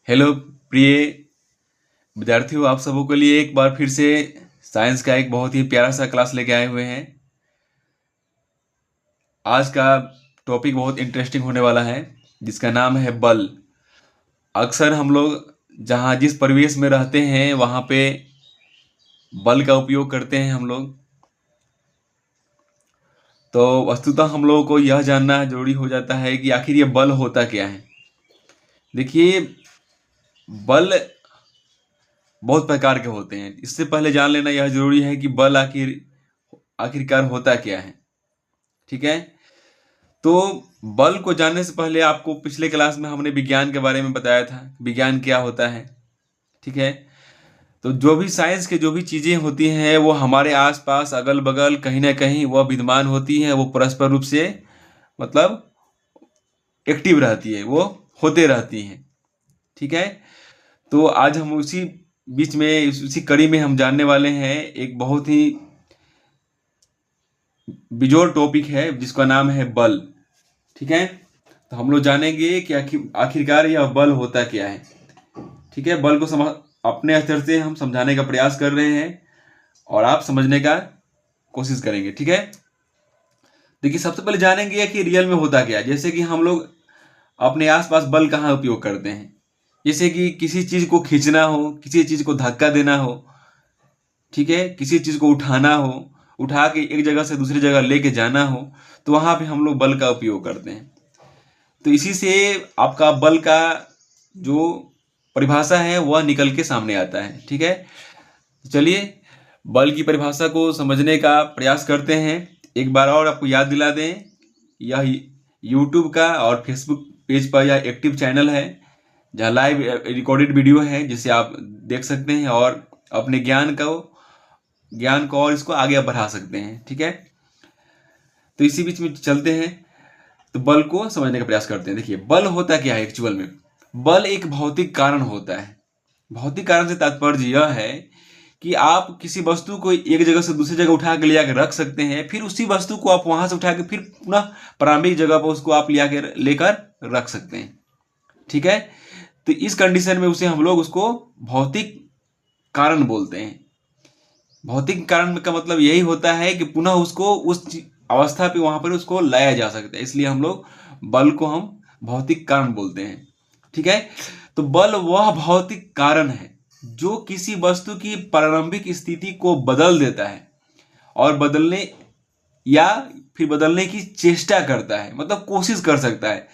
Hello प्रिय विद्यार्थियों, आप सबों के लिए एक बार फिर से साइंस का एक बहुत ही प्यारा सा क्लास लेके आए हुए हैं। आज का टॉपिक बहुत इंटरेस्टिंग होने वाला है, जिसका नाम है बल। अक्सर हम लोग जहाँ जिस परिवेश में रहते हैं वहाँ पे बल का उपयोग करते हैं हम लोग। तो वस्तुतः हम लोगों को यह जानना जरूरी हो जाता है कि आखिर ये बल होता क्या है। देखिए, बल बहुत प्रकार के होते हैं। इससे पहले जान लेना यह जरूरी है कि बल आखिरकार होता क्या है। ठीक है, तो बल को जानने से पहले आपको पिछले क्लास में हमने विज्ञान के बारे में बताया था, विज्ञान क्या होता है। ठीक है, तो जो भी साइंस के जो भी चीजें होती हैं वो हमारे आसपास अगल बगल कहीं ना कहीं वह विद्यमान होती हैं, वो परस्पर रूप से मतलब एक्टिव रहती है, वो होते रहती हैं। ठीक है, तो आज हम उसी बीच में उसी कड़ी में हम जानने वाले हैं एक बहुत ही बिजोड़ टॉपिक है जिसका नाम है बल। ठीक है, तो हम लोग जानेंगे कि आखिरकार यह बल होता क्या है। ठीक है, बल को अपने स्तर से हम समझाने का प्रयास कर रहे हैं और आप समझने का कोशिश करेंगे। ठीक है, देखिए सबसे पहले जानेंगे कि रियल में होता क्या है। जैसे कि हम लोग अपने आसपास बल कहाँ उपयोग करते हैं, जैसे कि किसी चीज को खींचना हो, किसी चीज को धक्का देना हो, ठीक है, किसी चीज को उठाना हो, उठा के एक जगह से दूसरी जगह लेके जाना हो, तो वहां पे हम लोग बल का उपयोग करते हैं। तो इसी से आपका बल का जो परिभाषा है वह निकल के सामने आता है। ठीक है, तो चलिए बल की परिभाषा को समझने का प्रयास करते हैं। एक बार और आपको याद दिला दें, यह यूट्यूब का और फेसबुक पेज पर यह एक्टिव चैनल है जहाँ लाइव रिकॉर्डेड वीडियो है जिसे आप देख सकते हैं और अपने ज्ञान को और इसको आगे बढ़ा सकते हैं। ठीक है, तो इसी बीच में चलते हैं, तो बल को समझने का प्रयास करते हैं। देखिए बल होता क्या है एक्चुअल में। बल एक भौतिक कारण होता है। भौतिक कारण से तात्पर्य यह है कि आप किसी वस्तु को एक जगह से दूसरी जगह उठा के ले जाकर रख सकते हैं, फिर उसी वस्तु को आप वहां से उठा के फिर पुनः प्रारंभिक जगह पर उसको आप लेकर रख सकते हैं। ठीक है, तो इस कंडीशन में उसे हम लोग उसको भौतिक कारण बोलते हैं। भौतिक कारण का मतलब यही होता है कि पुनः उसको उस अवस्था पे वहां पर उसको लाया जा सकता है, इसलिए हम लोग बल को हम भौतिक कारण बोलते हैं। ठीक है, तो बल वह भौतिक कारण है जो किसी वस्तु की प्रारंभिक स्थिति को बदल देता है और बदलने या फिर बदलने की चेष्टा करता है, मतलब कोशिश कर सकता है।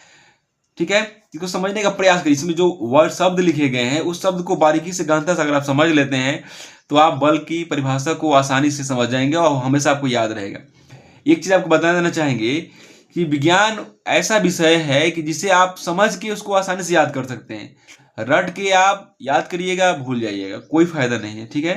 ठीक है, इसको समझने का प्रयास करिए। इसमें जो वर्ड शब्द लिखे गए हैं उस शब्द को बारीकी से गहनता से अगर आप समझ लेते हैं तो आप बल की परिभाषा को आसानी से समझ जाएंगे और हमेशा आपको याद रहेगा। एक चीज आपको बता देना चाहेंगे कि विज्ञान ऐसा विषय है कि जिसे आप समझ के उसको आसानी से याद कर सकते हैं। रट के आप याद करिएगा भूल जाइएगा, कोई फायदा नहीं है। ठीक है,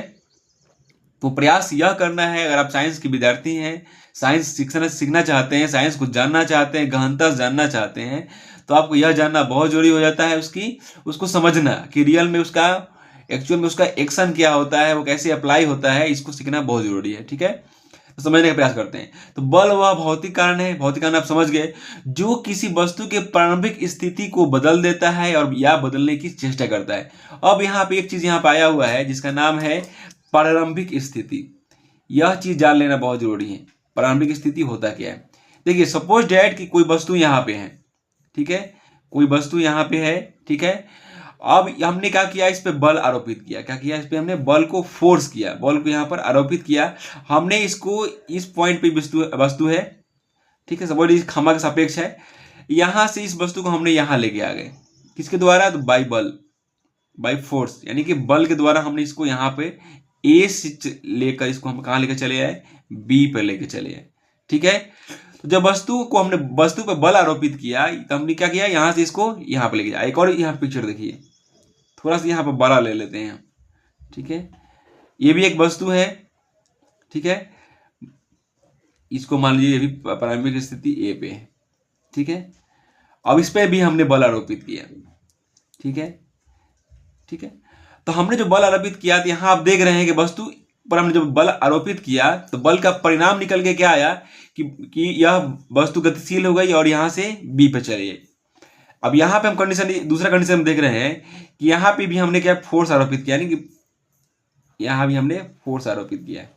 तो प्रयास यह करना है, अगर आप साइंस के विद्यार्थी हैं, साइंस सीखना चाहते हैं, साइंस को जानना चाहते हैं, गहनता से जानना चाहते हैं, तो आपको यह जानना बहुत जरूरी हो जाता है उसको समझना कि रियल में एक्चुअल में उसका एक्शन क्या होता है, वो कैसे अप्लाई होता है, इसको सीखना बहुत जरूरी है। ठीक है, तो समझने का प्रयास करते हैं। तो बल वह भौतिक कारण है, भौतिक कारण आप समझ गए, जो किसी वस्तु के प्रारंभिक स्थिति को बदल देता है और या बदलने की चेष्टा करता है। अब यहाँ पे एक चीज यहाँ पे आया हुआ है जिसका नाम है प्रारंभिक स्थिति। यह चीज जान लेना बहुत जरूरी है। प्रारंभिक स्थिति होता क्या है। देखिए सपोज डैट कि कोई वस्तु यहाँ पे है, ठीक है, कोई वस्तु यहाँ पे है, ठीक है। अब हमने क्या किया, इस पे बल आरोपित किया। क्या किया, इस पे हमने बल को फोर्स किया, बल को यहाँ पर आरोपित किया हमने। इसको इस पॉइंट पे वस्तु है, ठीक है, सपोज इस खमा के सापेक्ष है, यहां से इस वस्तु को हमने यहां लेके आ गए, किसके द्वारा, तो बाई बल, बाई फोर्स, यानी कि बल के द्वारा हमने इसको यहाँ पे ए से लेकर इसको हम कहाँ लेकर चले आए, बी पर लेकर चले आए। ठीक है, तो जब वस्तु पर बल आरोपित किया तो हमने क्या किया, यहां से इसको यहाँ पे लेके जाए। एक और यहाँ पिक्चर देखिए, थोड़ा सा यहाँ पर बड़ा ले लेते हैं। ठीक है, ये भी एक वस्तु है, ठीक है, इसको मान लीजिए ये भी प्रारंभिक स्थिति ए पे है। ठीक है, अब इस पे भी हमने बल आरोपित किया। ठीक है, ठीक है, तो हमने जो बल आरोपित किया तो यहां आप देख रहे हैं कि वस्तु पर हमने जब बल आरोपित किया तो बल का परिणाम निकल के क्या आया कि यह वस्तु गतिशील हो गई और यहां से बी पे चली गई। अब यहाँ पे हम कंडीशन, दूसरा कंडीशन हम देख रहे हैं कि यहाँ पे भी हमने क्या फोर्स आरोपित किया, यानी कि यहाँ भी हमने फोर्स आरोपित किया है,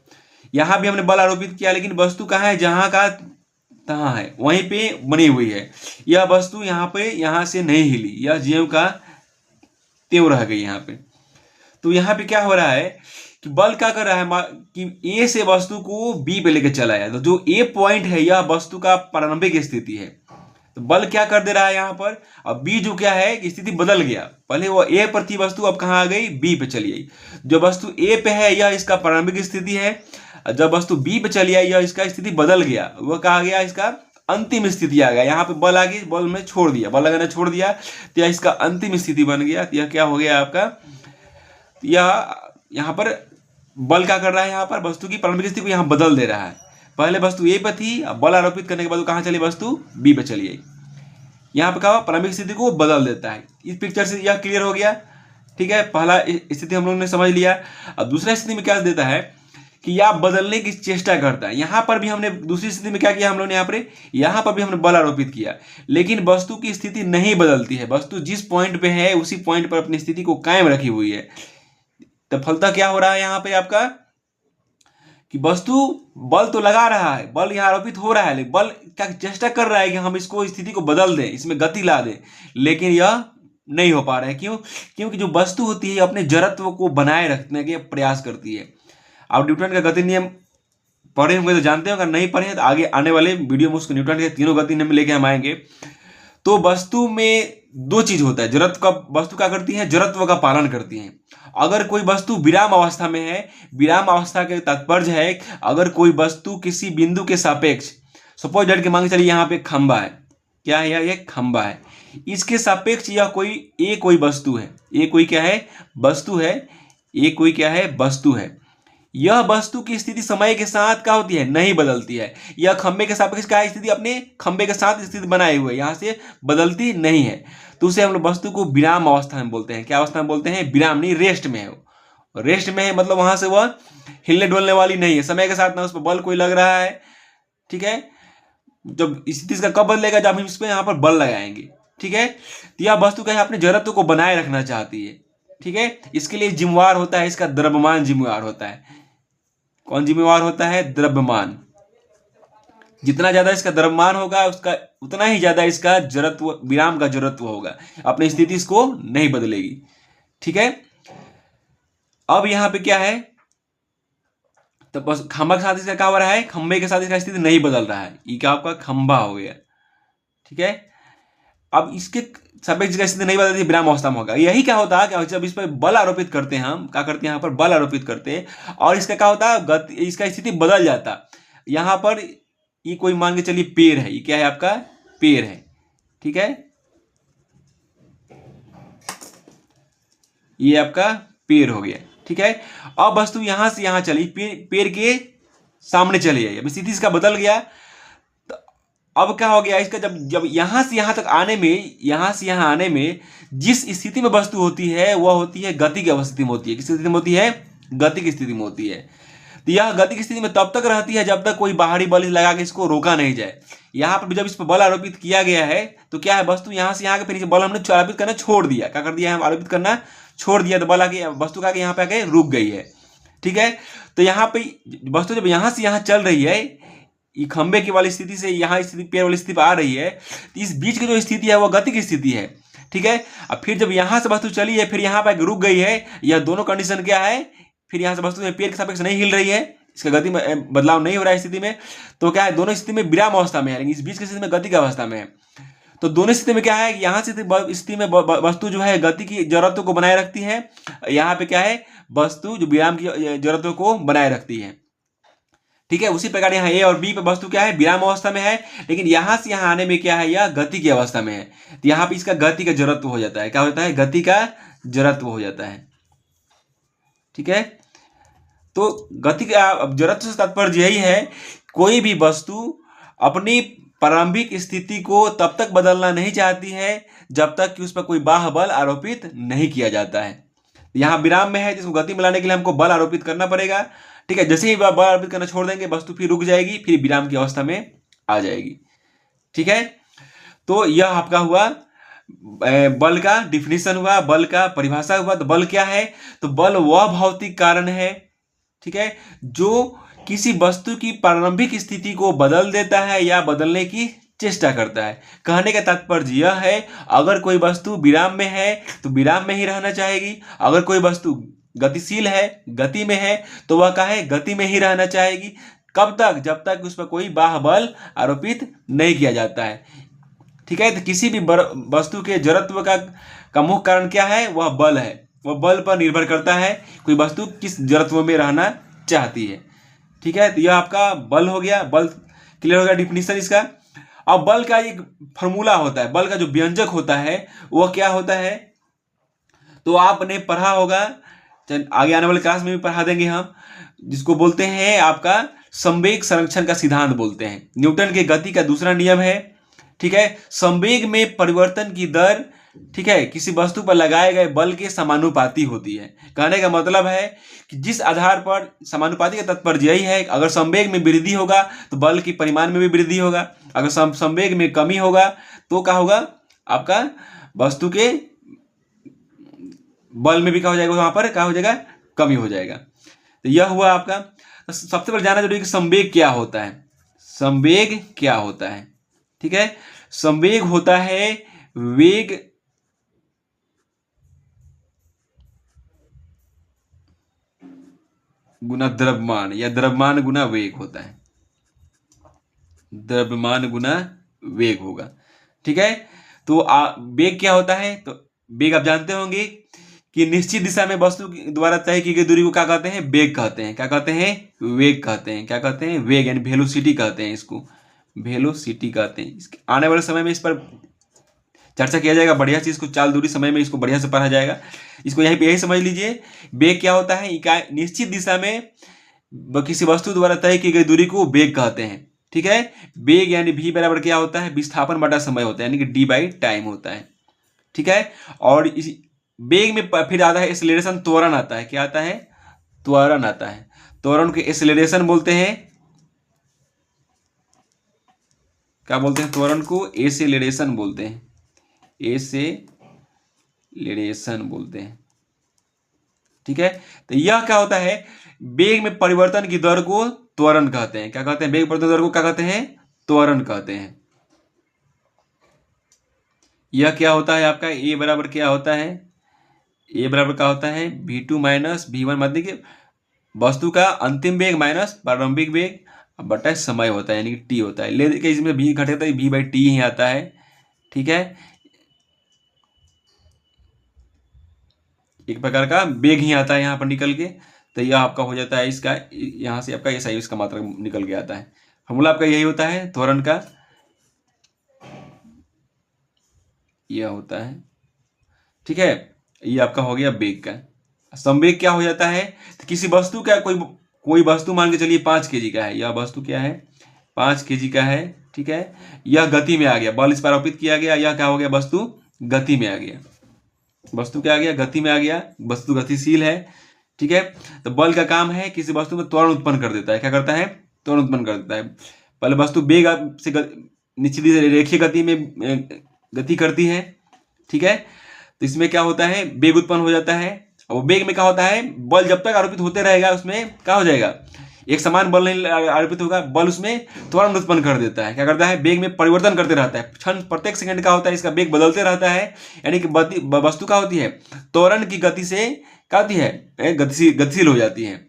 यहाँ भी हमने बल आरोपित किया, लेकिन वस्तु कहाँ है, जहाँ का तहाँ है, वहीं पे बनी हुई है। यह वस्तु यहाँ पे यहाँ से नहीं हिली, यह ज्यों का त्यों रह गई यहाँ पे। तो यहाँ पे क्या हो रहा है कि बल क्या कर रहा है कि ए से वस्तु को बी पे लेके चला है। तो जो ए पॉइंट है यह वस्तु का प्रारंभिक स्थिति है। तो बल क्या कर दे रहा है यहाँ पर, अब बी जो क्या है कि स्थिति बदल गया, पहले वो ए पर थी वस्तु, अब कहाँ आ गई, बी पे चली आई। जो वस्तु ए पे है यह इसका प्रारंभिक स्थिति है, जब वस्तु बी पे चली आई यह इसका स्थिति बदल गया, वह कहा गया इसका अंतिम स्थिति आ गया। यहाँ पे बल आ गई, बल में छोड़ दिया, बल लगाना छोड़ दिया, तो यह इसका अंतिम स्थिति बन गया। तो यह क्या हो गया आपका, यह यहाँ पर बल क्या कर रहा है, यहाँ पर वस्तु की प्रारंभिक स्थिति को यहाँ बदल दे रहा है। पहले वस्तु ए पर थी, अब बल आरोपित करने के बाद कहाँ चली, वस्तु बी पे चली आई। यहाँ पे क्या प्रारंभिक स्थिति को बदल देता है। इस पिक्चर से यह क्लियर हो गया, ठीक है। पहला स्थिति हम लोगों ने समझ लिया। अब दूसरा स्थिति में क्या देता है कि यह बदलने की चेष्टा करता है। यहाँ पर भी हमने दूसरी स्थिति में क्या किया, हम लोगों ने यहाँ पर भी हमने बल आरोपित किया, लेकिन वस्तु की स्थिति नहीं बदलती है। वस्तु जिस पॉइंट पे है उसी पॉइंट पर अपनी स्थिति को कायम रखी हुई है। तो फलतः क्या हो रहा है यहाँ पे आपका कि वस्तु बल तो लगा रहा है, बल यहाँ आरोपित हो रहा है, लेकिन बल क्या चेष्टा कर रहा है कि हम इसको स्थिति को बदल दें, इसमें गति ला दें, लेकिन यह नहीं हो पा रहा है। क्यों? क्योंकि जो वस्तु होती है अपने जड़त्व को बनाए रखने के प्रयास करती है। आप न्यूटन का गति नियम पढ़े होंगे तो जानते हो, अगर नहीं पढ़े तो आगे आने वाले वीडियो में उसको न्यूटन के तीनों गति नियम लेके हम आएंगे। तो वस्तु में दो चीज होता है, जड़त्व का, वस्तु क्या करती है, जड़त्व का पालन करती है। अगर कोई वस्तु विराम अवस्था में है, विराम अवस्था के तात्पर्य है अगर कोई वस्तु किसी बिंदु के सापेक्ष, सपोज दैट के मान के चलिए यहाँ पे खंबा है, क्या है, यह खंबा है, इसके सापेक्ष यह कोई वस्तु है, ये कोई क्या है, वस्तु है, ये कोई क्या है, वस्तु है। यह वस्तु की स्थिति समय के साथ क्या होती है, नहीं बदलती है। यह खंबे के सापेक्ष क्या स्थिति, अपने खंबे के साथ स्थिति बनाए हुए, यहां से बदलती नहीं है। तो उसे हम लोग वस्तु को विराम अवस्था में बोलते हैं। क्या अवस्था में बोलते हैं, विराम नहीं, रेस्ट में है। रेस्ट में है मतलब वहां से वह हिलने डोलने वाली नहीं है, समय के साथ ना उस पर बल कोई लग रहा है, ठीक है। जब स्थिति इसका कब बदलेगा, जब हम इस पर यहाँ पर बल लगाएंगे, ठीक है। तो यह वस्तु क्या है, अपने जड़त्व को बनाए रखना चाहती है, ठीक है। इसके लिए जिम्मेवार होता है, इसका द्रव्यमान जिम्मेवार होता है। कौन जिम्मेवार होता है, द्रव्यमान। जितना ज्यादा इसका द्रव्यमान होगा उसका उतना ही ज्यादा इसका जड़त्व, विराम का जड़त्व होगा, अपनी स्थिति इसको नहीं बदलेगी, ठीक है। अब यहाँ पे क्या है, तो बस खंबा के साथ इसका क्या हो रहा है, खंबे के साथ इसका स्थिति नहीं बदल रहा है, ये क्या आपका खंबा हो गया, ठीक है। अब इसके सापेक्ष स्थिति नहीं बदलती, विराम अवस्था में होगा। यही क्या होता है कि जब इस पर बल आरोपित करते हैं, हम क्या करते हैं, यहाँ पर बल आरोपित करते हैं और इसका क्या होता है, इसका स्थिति बदल जाता। यहाँ पर ये कोई मान के चलिए पेड़ है, ये क्या है आपका, पेड़ है, ठीक है, ये आपका पेड़ हो गया, ठीक है। अब वस्तु यहां से यहां चली, पेड़ के सामने चली आई, अब स्थिति इसका बदल गया। अब क्या हो गया इसका, जब यहां से यहां तक आने में, यहां से यहां आने में जिस स्थिति में वस्तु होती है वह होती है गति की अवस्थिति में होती है। किस स्थिति में होती है, गति की स्थिति में होती है। तो यह गति की स्थिति में तब तक रहती है जब तक कोई बाहरी बल लगा के इसको रोका नहीं जाए। यहाँ पर जब इस पर बल आरोपित किया गया है तो क्या है, वस्तु यहां से यहाँ के फिर बल हमने आरोपित करना छोड़ दिया, क्या कर दिया है, आरोपित करना छोड़ दिया, तो बल आके वस्तु का यहाँ पे आके रुक गई है, ठीक है। तो यहाँ पे वस्तु जब यहां से यहां चल रही है, ये खंबे की वाली स्थिति से यहाँ स्थिति, पेड़ वाली स्थिति पर आ रही है, तो इस बीच की जो स्थिति है वो गति की स्थिति है, ठीक है। अब फिर जब यहां से वस्तु चली है, फिर यहाँ पर रुक गई है, यह दोनों कंडीशन क्या है, फिर यहाँ से वस्तु पेड़ के सापेक्ष नहीं हिल रही है, इसका गति में बदलाव नहीं हो रहा है स्थिति में, तो क्या है, दोनों स्थिति में विराम अवस्था में है, लेकिन इस बीच की स्थिति में गति की अवस्था में है। तो दोनों स्थिति में क्या है, यहाँ से स्थिति में वस्तु जो है गति की जरूरतों को बनाए रखती है, यहाँ पे क्या है, वस्तु जो विराम की जरूरतों को बनाए रखती है, ठीक है। उसी प्रकार यहाँ ए और बी पे वस्तु क्या है, विराम अवस्था में है, लेकिन यहां से यहां आने में क्या है, यह गति की अवस्था में है। तो यहाँ पे इसका गति का जड़त्व हो जाता है, क्या होता है, गति का जड़त्व हो जाता है, ठीक है। तो गति का जड़त्व से तात्पर्य यही है, कोई भी वस्तु अपनी प्रारंभिक स्थिति को तब तक बदलना नहीं चाहती है जब तक कि उस पर कोई बाह्य बल आरोपित नहीं किया जाता है। यहाँ विराम में है, जिसको गति में लाने के लिए हमको बल आरोपित करना पड़ेगा, ठीक है। जैसे ही बल आरोपित करना छोड़ देंगे वस्तु फिर रुक जाएगी, फिर विराम की अवस्था में आ जाएगी, ठीक है। तो यह आपका हुआ बल का डिफिनीशन हुआ, बल का परिभाषा हुआ। तो बल क्या है? तो बल वह भौतिक कारण है, ठीक है, जो किसी वस्तु की प्रारंभिक स्थिति को बदल देता है या बदलने की चेष्टा करता है। कहने का तात्पर्य यह है, अगर कोई वस्तु विराम में है तो विराम में ही रहना चाहेगी, अगर कोई वस्तु गतिशील है, गति में है, तो वह क्या है? गति में ही रहना चाहेगी। कब तक? जब तक उस पर कोई बाह्य बल आरोपित नहीं किया जाता है, ठीक है। तो किसी भी वस्तु के जड़त्व का मुख्य कारण क्या है? वह बल है। वह बल पर निर्भर करता है कोई वस्तु किस जड़त्व में रहना चाहती है, ठीक है। तो यह आपका बल हो गया, बल क्लियर हो गया डिफिनीशन इसका। अब बल का एक फॉर्मूला होता है, बल का जो व्यंजक होता है वह क्या होता है? तो आपने पढ़ा होगा, आगे आने वाले क्लास में भी पढ़ा देंगे हम, जिसको बोलते हैं आपका संवेग संरक्षण का सिद्धांत बोलते हैं। न्यूटन के गति का दूसरा नियम है, ठीक है। संवेग में परिवर्तन की दर, ठीक है, किसी वस्तु पर लगाए गए बल के समानुपाती होती है। कहने का मतलब है कि जिस आधार पर, समानुपाती का तात्पर्य यही है, अगर संवेग में वृद्धि होगा तो बल की परिमाण में भी वृद्धि होगा, अगर संवेग में कमी होगा तो क्या होगा? आपका वस्तु के बल में भी क्या हो जाएगा? वहां पर क्या हो जाएगा? कमी हो जाएगा। तो यह हुआ आपका। तो सबसे पहले जानना जरूरी है कि संवेग क्या होता है। संवेग क्या होता है, ठीक है। संवेग होता है वेग गुना द्रव्यमान, या द्रव्यमान गुना वेग होता है, द्रव्यमान गुना वेग होगा, ठीक है। तो वेग क्या होता है? तो वेग आप जानते होंगे कि निश्चित दिशा में वस्तु द्वारा तय की गई दूरी को क्या कहते हैं? वेग कहते हैं। क्या कहते हैं? वेग कहते हैं। क्या कहते हैं? वेग, यानी वेलोसिटी कहते हैं इसको, वेलोसिटी कहते हैं। आने वाले समय में इस पर चर्चा किया जाएगा बढ़िया से, इसको चाल दूरी समय में इसको बढ़िया से पढ़ा जाएगा। इसको यहीं पे यही समझ लीजिए, वेग क्या होता है? इकाई निश्चित दिशा में किसी वस्तु द्वारा तय की गई दूरी को वेग कहते हैं, ठीक है। वेग यानी v बराबर क्या होता है? विस्थापन बटा समय होता है, यानी कि d बाई टाइम होता है, ठीक है। और इस वेग में फिर आता है एक्सेलरेशन, त्वरण आता है। क्या आता है? त्वरण आता है। त्वरण को एक्सेलरेशन बोलते हैं। क्या बोलते हैं? त्वरण को एक्सेलरेशन बोलते हैं, एक्सेलरेशन बोलते हैं, ठीक है। तो यह क्या होता है? वेग में परिवर्तन की दर को त्वरण कहते हैं। क्या कहते हैं? वेग परिवर्तन दर को क्या कहते हैं? त्वरण कहते हैं। यह क्या होता है आपका? ए बराबर क्या होता है? ए बराबर क्या होता है? v2 माइनस v1, मतलब कि वस्तु का अंतिम वेग माइनस प्रारंभिक वेग बटा समय होता है, यानी कि टी होता है। लेकिन इसमें v घटेगा तो v बाई टी ही आता है, ठीक है। एक प्रकार का वेग ही आता है यहाँ पर निकल के। तो यह आपका हो जाता है इसका, यहाँ से आपका ये सही इसका मात्रा निकल के आता है। फॉर्मूला आपका यही होता है त्वरण का, यह होता है, ठीक है। ये आपका हो गया वेग का। संवेग क्या हो जाता है? तो किसी वस्तु का कोई वस्तु मान के चलिए 5 kg का है, यह वस्तु क्या है? 5 kg का है, ठीक है। यह गति में आ गया, बल इस पर आरोपित किया गया, यह क्या हो गया? वस्तु गति में आ गया। वस्तु क्या आ गया? गति में आ गया। वस्तु गतिशील है, ठीक है। तो बल का काम है किसी वस्तु में त्वरण उत्पन्न कर देता है। क्या करता है? त्वरण उत्पन्न कर देता है। पहले वस्तु वेग से निश्चित रेखीय गति में गति करती है, ठीक है। तो इसमें क्या होता है? वेग उत्पन्न हो जाता है। और वेग में क्या होता है? बल जब तक आरोपित होते रहेगा उसमें क्या हो जाएगा? एक समान बल नहीं आरोपित होगा, बल उसमें त्वरण उत्पन्न कर देता है। क्या करता है? वेग में परिवर्तन करते रहता है, क्षण प्रत्येक सेकंड का होता है, इसका वेग बदलते रहता है। यानी कि वस्तु क्या होती है? त्वरण की गति से क्या होती है? गतिशील हो जाती है,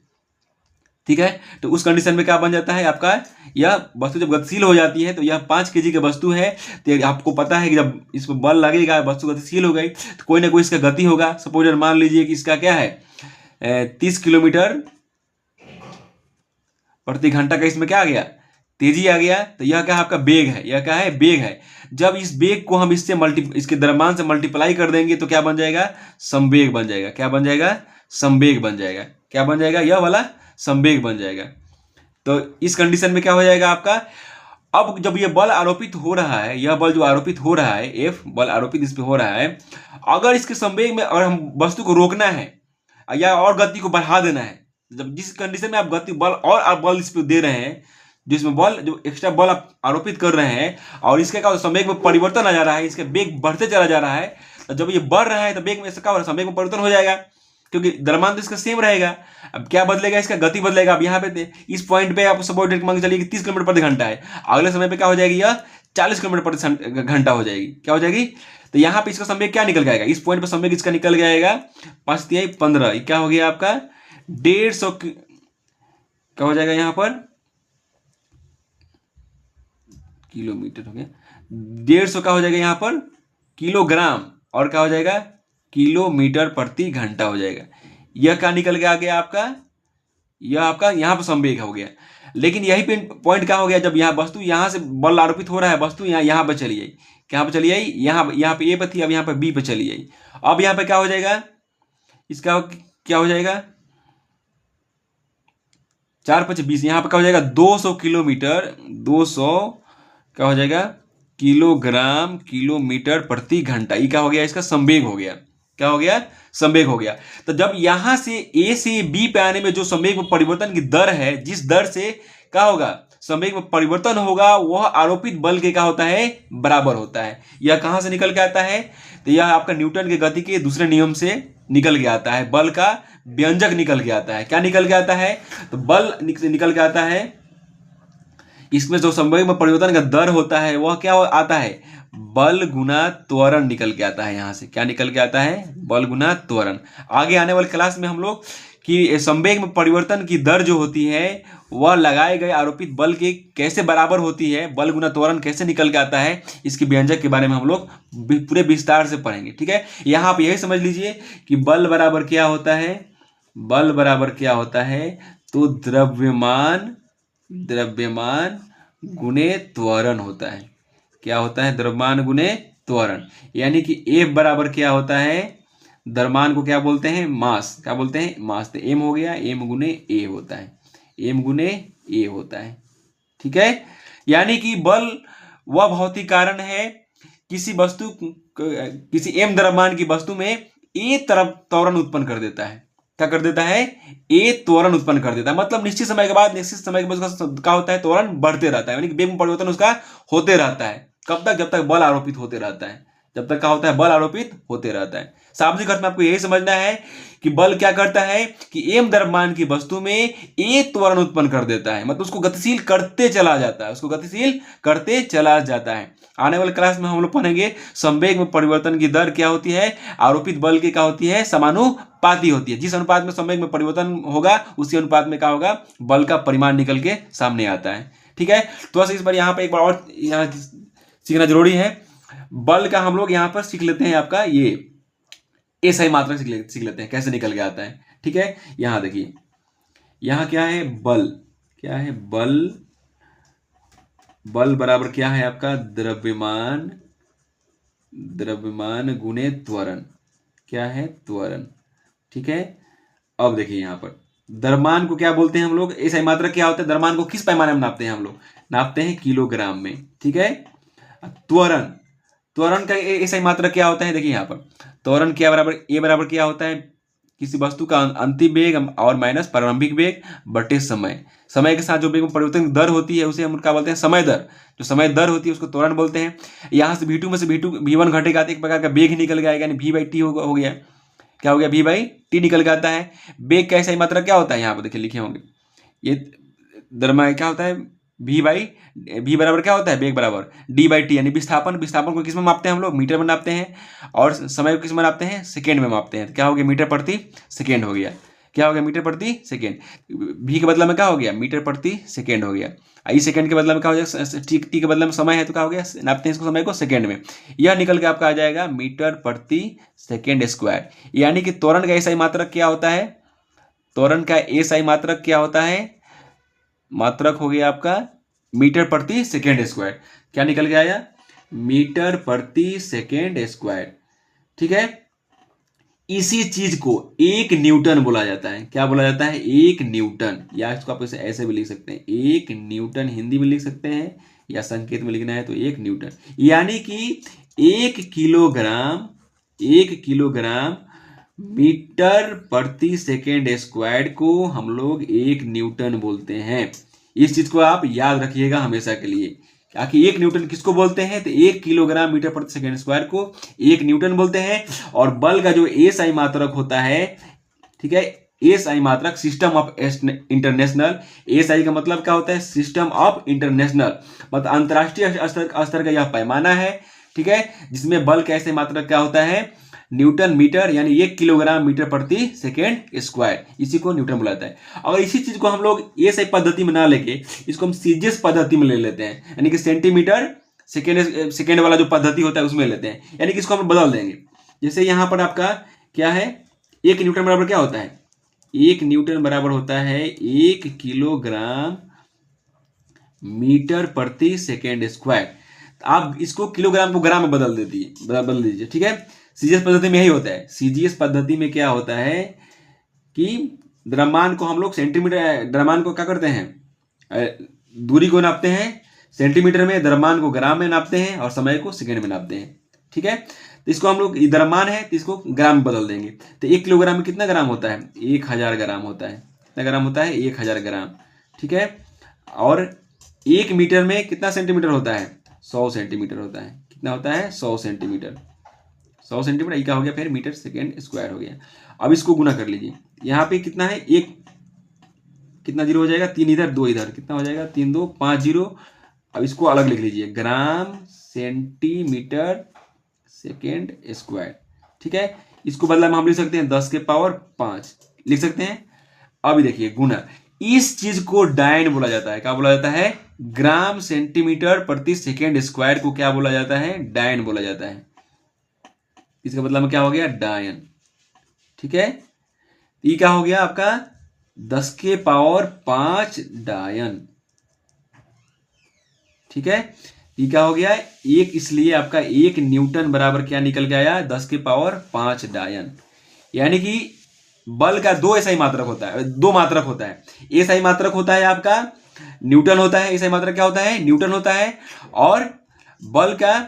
ठीक है। तो उस कंडीशन में क्या बन जाता है आपका? यह वस्तु जब गतिशील हो जाती है, तो यह 5 kg की वस्तु है, तो आपको पता है कि जब इस पर बल लगेगा, वस्तु गतिशील हो गई, तो कोई ना कोई इसका गति होगा। सपोज मान लीजिए कि इसका क्या है? 30 किलोमीटर प्रति घंटा का इसमें क्या आ गया? तेजी आ गया। तो यह क्या है? आपका वेग है। यह क्या है? वेग है। जब इस वेग को हम इसके द्रव्यमान से मल्टीप्लाई कर देंगे तो क्या बन जाएगा? संवेग बन जाएगा। क्या बन जाएगा? संवेग बन जाएगा। क्या बन जाएगा? यह वाला संवेग बन जाएगा। तो इस कंडीशन में क्या हो जाएगा आपका? अब जब यह बल आरोपित हो रहा है, यह बल जो आरोपित हो रहा है, एफ बल आरोपित इस पे हो रहा है, अगर इसके संवेग में अगर हम वस्तु को रोकना है या और गति को बढ़ा देना है, जब जिस कंडीशन में आप गति बल और आप बल इस पे दे रहे हैं, जिसमें बल, जो एक्स्ट्रा बल आप आरोपित कर रहे हैं और इसके क्या संवेग में परिवर्तन आ जा रहा है, इसके वेग बढ़ते चला जा रहा है, तो जब ये बढ़ रहा है तो वेग में इसका क्या हो रहा है, संवेग में परिवर्तन हो जाएगा, क्योंकि द्रव्यमान तो इसका सेम रहेगा। अब क्या बदलेगा, इसका गति बदलेगा। अब यहाँ पे इस पॉइंट पे आप सपोज मान के चलिए कि 30 किलोमीटर प्रति घंटा है, अगले समय पे क्या हो जाएगी, यह 40 किलोमीटर प्रति घंटा हो जाएगी। क्या हो जाएगी, तो यहाँ पे इसका संवेग क्या निकल जाएगा, इस पॉइंट पे संवेग इसका निकल जाएगा 5 तिहाई 15, क्या हो गया आपका 150, क्या हो जाएगा यहाँ पर किलोमीटर हो गया, 150 का हो जाएगा यहाँ पर किलोग्राम, और क्या हो जाएगा किलोमीटर प्रति घंटा हो जाएगा। यह क्या निकल गया आगे आपका, यह आपका यहाँ पर संवेग हो गया। लेकिन यही पॉइंट क्या हो गया, जब यहाँ वस्तु यहाँ से बल आरोपित हो रहा है, वस्तु यहाँ पर चली आई, क्या पे चली आई, यहाँ पे ए पे थी, अब यहाँ पे बी पे चली आई। अब यहाँ पे क्या हो जाएगा, इसका क्या हो जाएगा 4 × 5 = 20, यहाँ पे क्या हो जाएगा 200 किलोमीटर, 200 क्या हो जाएगा किलोग्राम किलोमीटर प्रति घंटा। ये क्या हो गया, इसका संवेग हो गया। क्या हो गया, संवेग हो गया। तो जब यहां से ए से बी पे आने में जो संवेग में परिवर्तन की दर है, जिस दर से क्या होगा संवेग में परिवर्तन होगा, वह आरोपित बल के क्या होता है बराबर होता है। यह कहां से निकल के आता है, तो यह आपका न्यूटन के गति के दूसरे नियम से निकल के आता है। बल का व्यंजक निकल के आता है। क्या निकल के आता है, तो बल निकल के आता है, इसमें जो संवेग में परिवर्तन का दर होता है वह क्या आता है, बल गुना त्वरण निकल के आता है। यहां से क्या निकल के आता है, बल गुना त्वरण। आगे आने वाले क्लास में हम लोग कि संवेग में परिवर्तन की दर जो होती है वह लगाए गए आरोपित बल के कैसे बराबर होती है, बल गुना त्वरण कैसे निकल के आता है, इसके व्यंजक के बारे में हम लोग पूरे विस्तार से पढ़ेंगे। ठीक है, यहाँ आप यही समझ लीजिए कि बल बराबर क्या होता है, बल बराबर क्या होता है, तो द्रव्यमान गुणे त्वरण होता है। क्या होता है, द्रव्यमान गुणे त्वरण। यानी कि F बराबर क्या होता है, द्रव्यमान को क्या बोलते हैं, मास। क्या बोलते हैं, मास। तो M हो गया, M गुणे A होता है, M गुणे A होता है। ठीक है, यानी कि बल वह भौतिक कारण है किसी वस्तु, किसी M द्रव्यमान की वस्तु में A तरफ त्वरण उत्पन्न कर देता है। क्या कर देता है, ए त्वरण उत्पन्न कर देता है। मतलब निश्चित समय के बाद उसका क्या होता है, त्वरण बढ़ते रहता है, यानी कि वेग में परिवर्तन उसका होते रहता है। कब तक, जब तक बल आरोपित होते रहता है, जब तक क्या होता है, बल आरोपित होते रहता है। शाब्दिक अर्थ में आपको यही समझना है कि बल क्या करता है कि एम द्रव्यमान की वस्तु में ए त्वरण उत्पन्न कर देता है, मतलब उसको गतिशील करते चला जाता है, उसको गतिशील करते चला जाता है। आने वाले क्लास में हम लोग पढ़ेंगे संवेग में परिवर्तन की दर क्या होती है, आरोपित बल की क्या होती है, समानुपाती होती है। जिस अनुपात में संवेग में परिवर्तन होगा उसी अनुपात में क्या होगा, बल का परिमाण निकल के सामने आता है। ठीक है, तो बस इस बार यहाँ पर एक बार और यहाँ सीखना जरूरी है। बल का हम लोग यहाँ पर सीख लेते हैं, आपका ये एसआई मात्रक सीख लेते हैं कैसे निकल के आता है। ठीक है, यहाँ देखिए, यहाँ क्या है, बल क्या है, बल बराबर क्या है आपका, द्रव्यमान गुणे त्वरण। क्या है, त्वरण। ठीक है, अब देखिए यहाँ पर द्रव्यमान को क्या बोलते हैं हम लोग, एसआई मात्रक क्या होता है, द्रव्यमान को किस पैमाने में नापते हैं हम लोग, नापते हैं किलोग्राम में। ठीक है, त्वरण का एसआई मात्रक क्या होता है, देखिए यहाँ पर त्वरण क्या बराबर, ए बराबर क्या होता है, किसी वस्तु का अंतिम वेग और माइनस प्रारंभिक वेग बटे समय। समय के साथ जो वेग में परिवर्तन की दर होती है उसे हम क्या बोलते हैं, समय दर। जो समय दर होती है उसको त्वरण बोलते हैं। यहाँ से V2 में से V1 घटेगा तो एक प्रकार का वेग निकल गया, यानी V/T हो गया। क्या हो गया, V/T निकल के आता है। वेग का एसआई मात्रक क्या होता है, यहाँ पर देखिए लिखे होंगे, ये द्रव्यमान क्या होता है, V बराबर क्या होता है, वेग बराबर D/T, यानी विस्थापन को किस में मापते हैं हम लोग, मीटर में नापते हैं, और समय को किस में नापते हैं, सेकेंड में मापते हैं। तो क्या हो गया, मीटर प्रति सेकेंड हो गया। क्या हो गया, मीटर प्रति सेकेंड। V के बदला में क्या हो गया, मीटर प्रति सेकेंड हो गया। आई सेकेंड के बदला में क्या हो जाएगा, टी के बदला में समय है तो क्या हो गया, नापते हैं इसको समय को सेकेंड में। यह निकल के आपका आ जाएगा मीटर प्रति सेकेंड स्क्वायर। यानी कि त्वरण का एसआई मात्रक क्या होता है, त्वरण का एसआई मात्रक क्या होता है, मात्रक हो गया आपका मीटर प्रति सेकेंड स्क्वायर। क्या निकल के आया, मीटर प्रति सेकेंड स्क्वायर। ठीक है, इसी चीज को 1 न्यूटन बोला जाता है। क्या बोला जाता है, 1 न्यूटन, या इसको आप ऐसे भी लिख सकते हैं, 1 न्यूटन हिंदी में लिख सकते हैं, या संकेत में लिखना है तो 1 न्यूटन। यानी कि 1 किलोग्राम मीटर प्रति सेकेंड स्क्वायर को हम लोग 1 न्यूटन बोलते हैं। इस चीज को आप याद रखिएगा हमेशा के लिए। कि 1 न्यूटन किसको बोलते हैं, तो 1 किलोग्राम मीटर प्रति सेकेंड स्क्वायर को 1 न्यूटन बोलते हैं। और बल का जो एसआई मात्रक होता है, ठीक है, एसआई मात्रक सिस्टम ऑफ इंटरनेशनल, एसआई का मतलब क्या होता है, सिस्टम ऑफ इंटरनेशनल, मतलब अंतरराष्ट्रीय स्तर का यह पैमाना है, ठीक है, जिसमें बल का एसआई मात्रक क्या होता है, न्यूटन मीटर, यानी 1 किलोग्राम मीटर प्रति सेकेंड स्क्वायर, इसी को न्यूटन बुलाता है। अगर इसी चीज को हम लोग एसआई पद्धति में ना लेके इसको हम सीजीएस पद्धति में ले लेते हैं, यानी कि सेंटीमीटर सेकेंड वाला जो पद्धति होता है उसमें लेते हैं, यानी कि इसको हम बदल देंगे। जैसे यहां पर आपका क्या है, 1 न्यूटन बराबर क्या होता है, 1 न्यूटन बराबर होता है 1 किलोग्राम मीटर प्रति सेकेंड स्क्वायर। आप इसको किलोग्राम को ग्राम में बदल दीजिए, ठीक है। सीजीएस पद्धति में यही होता है। सीजीएस पद्धति में क्या होता है कि द्रव्यमान को हम लोग सेंटीमीटर, द्रव्यमान को क्या करते हैं, दूरी को नापते हैं सेंटीमीटर में, द्रव्यमान को ग्राम में नापते हैं और समय को सेकेंड में नापते हैं, ठीक है। तो इसको हम लोग, द्रव्यमान है तो इसको ग्राम में बदल देंगे। तो 1 किलोग्राम में कितना ग्राम होता है, 1000 ग्राम होता है। कितना ग्राम होता है, 1000 ग्राम, ठीक है। और 1 मीटर में कितना सेंटीमीटर होता है, 100 सेंटीमीटर होता है। कितना होता है, 100 सेंटीमीटर। 100 सेंटीमीटर क्या हो गया फिर, मीटर सेकेंड स्क्वायर हो गया। अब इसको गुना कर लीजिए, यहाँ पे कितना है, एक कितना जीरो हो जाएगा, 3 इधर 2 इधर, कितना हो जाएगा, 3 2 5 जीरो। अब इसको अलग लिख लीजिए, ग्राम सेंटीमीटर सेकेंड स्क्वायर, ठीक है। इसको बदला में हम लिख सकते हैं 10 के पावर 5 लिख सकते हैं। अभी देखिए गुना, इस चीज को डायन बोला जाता है। क्या बोला जाता है, ग्राम सेंटीमीटर प्रति सेकेंड स्क्वायर को क्या बोला जाता है, डायन बोला जाता है। इसका मतलब में क्या हो गया, डायन, ठीक है। ये क्या हो गया आपका, 10 के पावर 5 डायन, ठीक है। ये क्या हो गया, एक, इसलिए आपका 1 न्यूटन बराबर क्या निकल के आया, 10 के पावर 5 डायन। यानी कि बल का 2 एसआई मात्रक होता है, 2 मात्रक होता है। एसआई मात्रक होता है आपका न्यूटन होता है, एसआई मात्रक क्या होता है, न्यूटन होता है। और बल का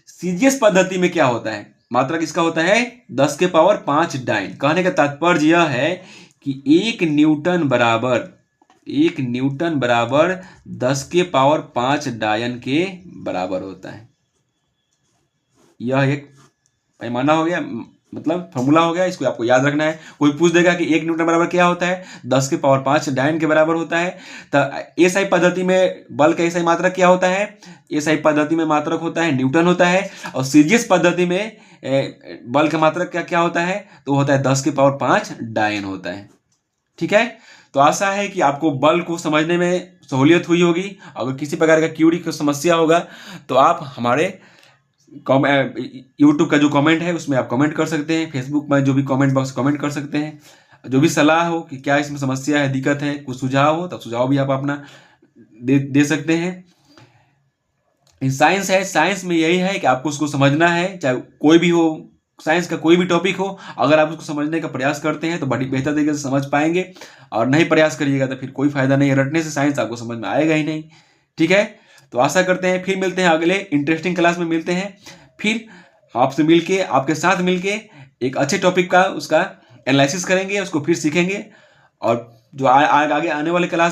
सीजीएस पद्धति में क्या होता है, मात्रक इसका होता है 10 के पावर 5 डायन। कहने का तात्पर्य यह है कि 1 न्यूटन बराबर 10 के पावर 5 डायन के बराबर होता है। यह एक पैमाना हो गया, मतलब फॉर्मूला हो गया, इसको आपको याद रखना है। कोई पूछ देगा कि 1 न्यूटन बराबर क्या होता है, 10 के पावर 5 डायन के बराबर होता है। तो एसआई पद्धति में बल का एसआई मात्रक क्या होता है, एसआई पद्धति में मात्रक होता है न्यूटन होता है। और सीजीएस पद्धति में बल का मात्रक क्या होता है, तो होता है 10 के पावर 5 डायन होता है, ठीक है। तो आशा है कि आपको बल को समझने में सहूलियत हुई होगी। अगर किसी प्रकार का क्यूरी की समस्या होगा तो आप हमारे यूट्यूब का जो कमेंट है उसमें आप कमेंट कर सकते हैं, फेसबुक में जो भी कमेंट बॉक्स कमेंट कर सकते हैं। जो भी सलाह हो कि क्या इसमें समस्या है, दिक्कत है, कुछ सुझाव हो तो सुझाव भी आप अपना दे सकते हैं। साइंस है, साइंस में यही है कि आपको उसको समझना है, चाहे कोई भी हो, साइंस का कोई भी टॉपिक हो। अगर आप उसको समझने का प्रयास करते हैं तो बड़ी बेहतर तरीके से समझ पाएंगे, और नहीं प्रयास करिएगा तो फिर कोई फायदा नहीं है। रटने से साइंस आपको समझ में आएगा ही नहीं, ठीक है। तो आशा करते हैं फिर मिलते हैं, अगले इंटरेस्टिंग क्लास में मिलते हैं। फिर आपसे मिलके, आपके साथ मिलके एक अच्छे टॉपिक का उसका एनालिसिस करेंगे, उसको फिर सीखेंगे। और जो आगे आने वाले क्लास